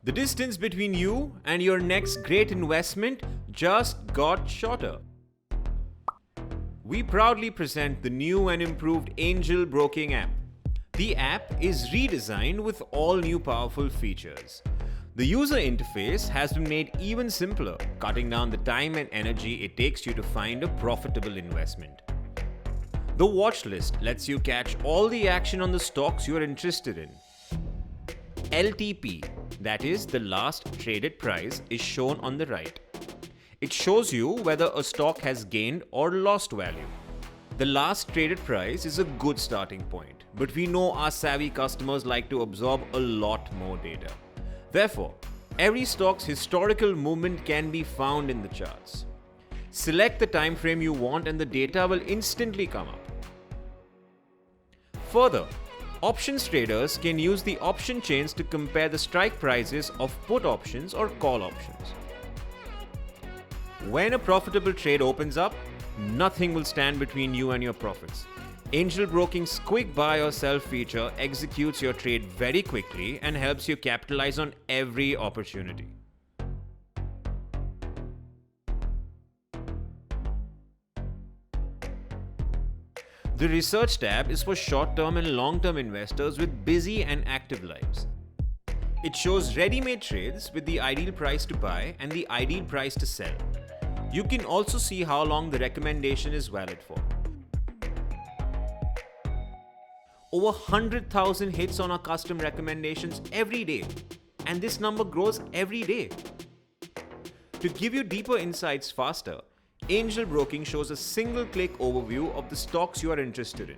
The distance between you and your next great investment just got shorter. We proudly present the new and improved Angel Broking app. The app is redesigned with all new powerful features. The user interface has been made even simpler, cutting down the time and energy it takes you to find a profitable investment. The watch list lets you catch all the action on the stocks you are interested in. LTP, that is the last traded price, is shown on the right. It shows you whether a stock has gained or lost value. The last traded price is a good starting point, but we know our savvy customers like to absorb a lot more data. Therefore, every stock's historical movement can be found in the charts. Select the time frame you want and the data will instantly come up. Further, options traders can use the option chains to compare the strike prices of put options or call options. When a profitable trade opens up, nothing will stand between you and your profits. Angel Broking's quick buy or sell feature executes your trade very quickly and helps you capitalize on every opportunity. The research tab is for short-term and long-term investors with busy and active lives. It shows ready-made trades with the ideal price to buy and the ideal price to sell. You can also see how long the recommendation is valid for. Over 100,000 hits on our custom recommendations every day, and this number grows every day. To give you deeper insights faster, Angel Broking shows a single-click overview of the stocks you are interested in.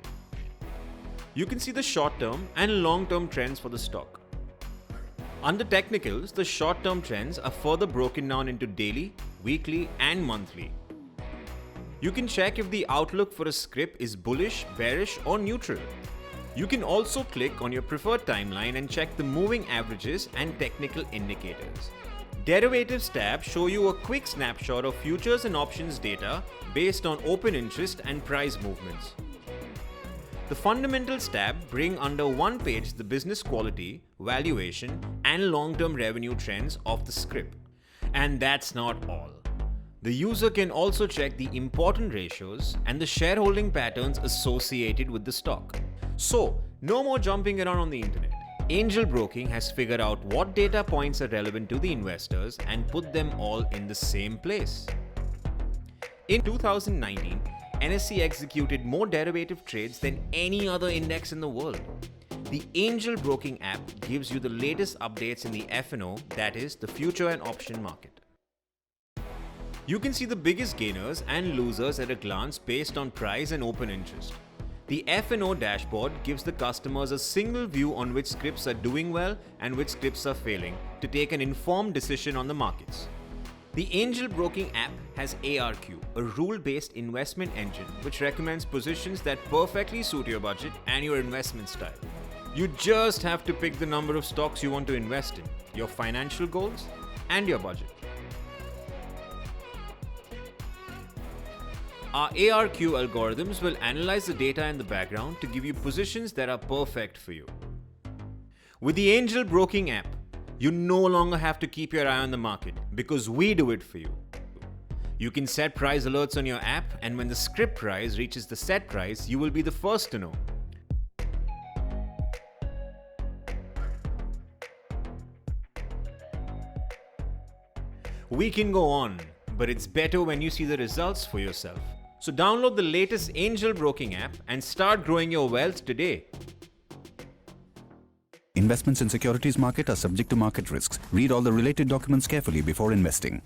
You can see the short-term and long-term trends for the stock. Under technicals, the short-term trends are further broken down into daily, weekly, and monthly. You can check if the outlook for a script is bullish, bearish, or neutral. You can also click on your preferred timeline and check the moving averages and technical indicators. Derivatives tab show you a quick snapshot of futures and options data based on open interest and price movements. The Fundamentals tab bring under one page the business quality, valuation, and long-term revenue trends of the script. And that's not all. The user can also check the important ratios and the shareholding patterns associated with the stock. So, no more jumping around on the internet. Angel Broking has figured out what data points are relevant to the investors and put them all in the same place. In 2019, NSE executed more derivative trades than any other index in the world. The Angel Broking app gives you the latest updates in the F&O, that is, the future and option market. You can see the biggest gainers and losers at a glance based on price and open interest. The F&O dashboard gives the customers a single view on which scripts are doing well and which scripts are failing to take an informed decision on the markets. The Angel Broking app has ARQ, a rule-based investment engine which recommends positions that perfectly suit your budget and your investment style. You just have to pick the number of stocks you want to invest in, your financial goals, and your budget. Our ARQ algorithms will analyze the data in the background to give you positions that are perfect for you. With the Angel Broking app, you no longer have to keep your eye on the market because we do it for you. You can set price alerts on your app, and when the script price reaches the set price, you will be the first to know. We can go on, but it's better when you see the results for yourself. So download the latest Angel Broking app and start growing your wealth today. Investments in securities market are subject to market risks. Read all the related documents carefully before investing.